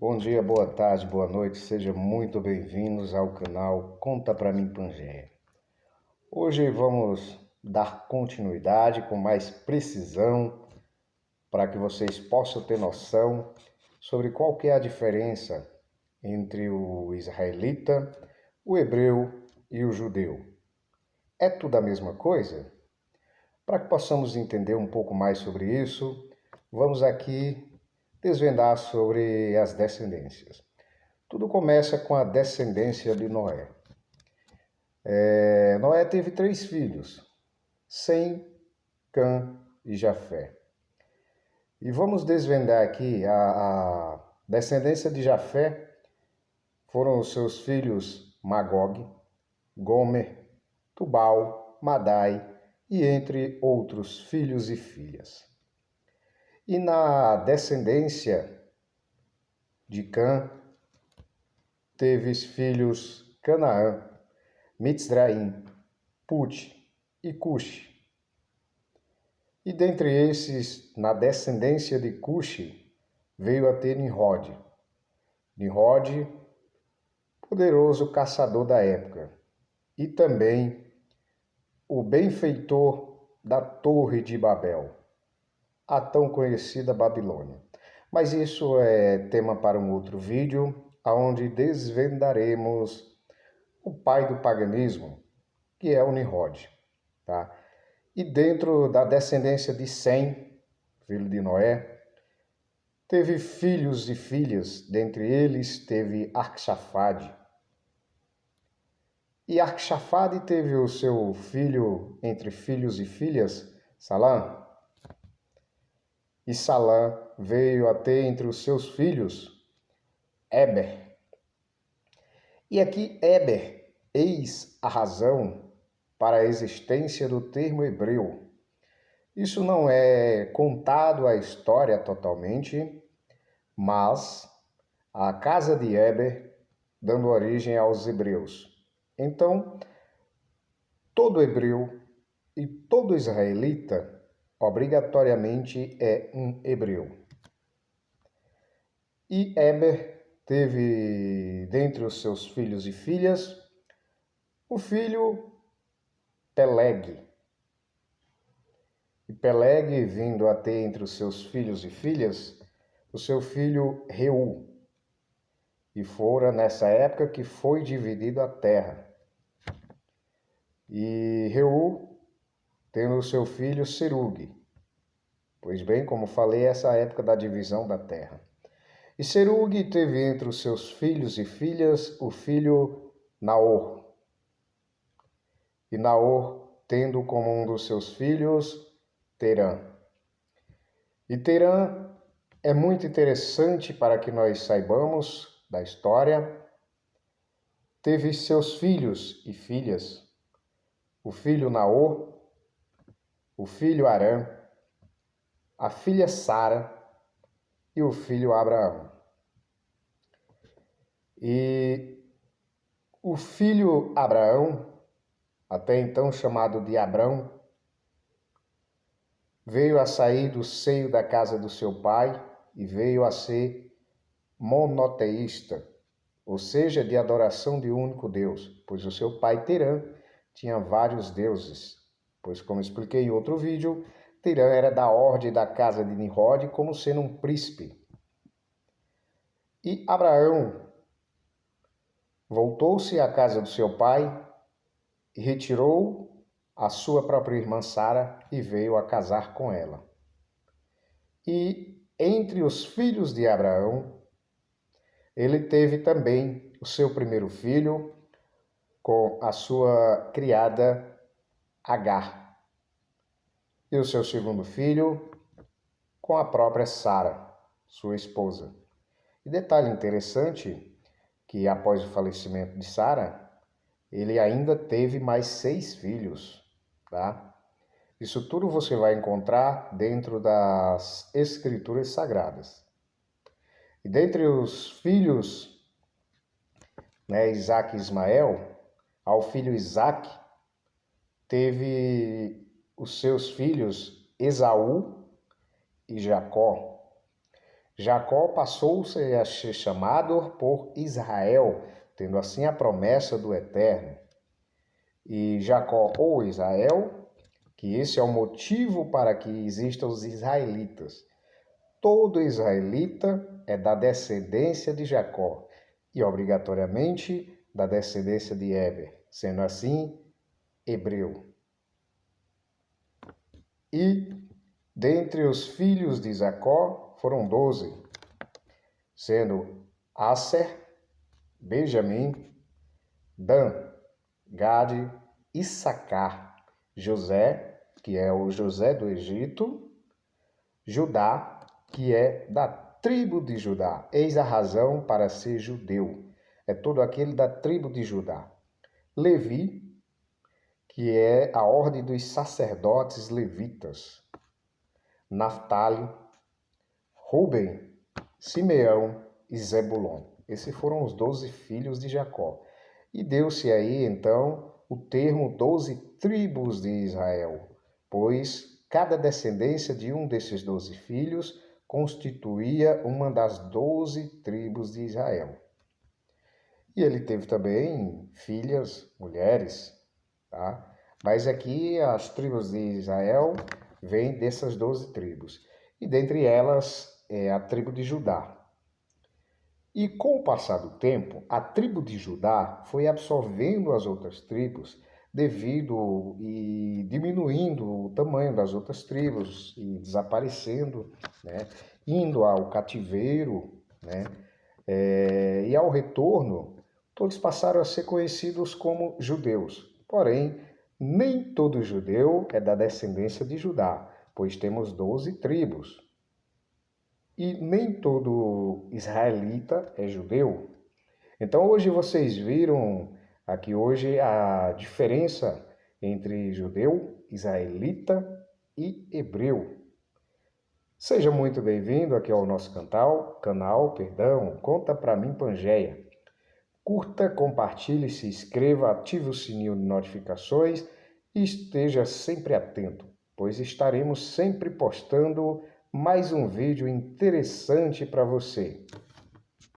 Bom dia, boa tarde, boa noite, sejam muito bem-vindos ao canal Conta Pra Mim Pangeia. Hoje vamos dar continuidade com mais precisão para que vocês possam ter noção sobre qual que é a diferença entre o israelita, o hebreu e o judeu. É tudo a mesma coisa? Para que possamos entender um pouco mais sobre isso, vamos aqui desvendar sobre as descendências. Tudo começa com a descendência de Noé. Noé teve 3 filhos, Sem, Cã e Jafé. E vamos desvendar aqui a descendência de Jafé. Foram os seus filhos Magog, Gomer, Tubal, Madai e entre outros filhos e filhas. E na descendência de Cã, teve filhos Canaã, Mitzraim, Put e Cuxi. E dentre esses, na descendência de Cuxi, veio a ter Nimrod. Nimrod, poderoso caçador da época, e também o benfeitor da Torre de Babel, a tão conhecida Babilônia. Mas isso é tema para um outro vídeo, onde desvendaremos o pai do paganismo, que é o Nimrod, tá? E dentro da descendência de Sem, filho de Noé, teve filhos e filhas, dentre eles teve Arxafade. E Arxafade teve o seu filho, entre filhos e filhas, Salã. E Salã veio a ter entre os seus filhos Éber. E aqui Éber, eis a razão para a existência do termo hebreu. Isso não é contado a história totalmente, mas a casa de Éber dando origem aos hebreus. Então, todo hebreu e todo israelita obrigatoriamente é um hebreu. E Éber teve dentre os seus filhos e filhas o filho Peleg. E Peleg, vindo a ter entre os seus filhos e filhas, o seu filho Reu. E fora nessa época que foi dividida a terra. E Reu, tendo o seu filho Serug. Pois bem, como falei, essa é a época da divisão da terra. E Serug teve entre os seus filhos e filhas o filho Naor. E Naor, tendo como um dos seus filhos Terã. E Terã é muito interessante para que nós saibamos da história. Teve seus filhos e filhas, o filho Naor, o filho Arã, a filha Sara e o filho Abraão. E o filho Abraão, até então chamado de Abrão, veio a sair do seio da casa do seu pai e veio a ser monoteísta, ou seja, de adoração de um único Deus, pois o seu pai Terã tinha vários deuses, pois como expliquei em outro vídeo, Terã era da ordem da casa de Nimrod como sendo um príncipe. E Abraão voltou-se à casa do seu pai e retirou a sua própria irmã Sara e veio a casar com ela. E entre os filhos de Abraão, ele teve também o seu primeiro filho com a sua criada Agar. E o seu segundo filho com a própria Sara, sua esposa. E detalhe interessante que após o falecimento de Sara, ele ainda teve mais 6 filhos, tá? Isso tudo você vai encontrar dentro das Escrituras Sagradas. E dentre os filhos, Isaac e Ismael, ao filho Isaac teve os seus filhos Esaú e Jacó. Jacó passou-se a ser chamado por Israel, tendo assim a promessa do Eterno. E Jacó ou Israel, que esse é o motivo para que existam os israelitas. Todo israelita é da descendência de Jacó e obrigatoriamente da descendência de Éber, sendo assim, hebreu. E dentre os filhos de Jacó foram 12, sendo Aser, Benjamim, Dan, Gade, Issacar, José, que é o José do Egito, Judá, que é da tribo de Judá. Eis a razão para ser judeu. É todo aquele da tribo de Judá. Levi, que é a ordem dos sacerdotes levitas. Naftali, Ruben, Simeão e Zebulon. Esses foram os 12 filhos de Jacó. E deu-se aí, então, o termo 12 tribos de Israel, pois cada descendência de um desses 12 filhos constituía uma das 12 tribos de Israel. E ele teve também filhas, mulheres, tá? Mas aqui as tribos de Israel vêm dessas 12 tribos. E dentre elas é a tribo de Judá. E com o passar do tempo, a tribo de Judá foi absorvendo as outras tribos devido e diminuindo o tamanho das outras tribos e desaparecendo, né? Indo ao cativeiro, né? E ao retorno, todos passaram a ser conhecidos como judeus. Porém, nem todo judeu é da descendência de Judá, pois temos 12 tribos. E nem todo israelita é judeu. Então hoje vocês viram aqui hoje a diferença entre judeu, israelita e hebreu. Seja muito bem-vindo aqui ao nosso canal, Conta Pra Mim Pangeia. Curta, compartilhe, se inscreva, ative o sininho de notificações e esteja sempre atento, pois estaremos sempre postando mais um vídeo interessante para você.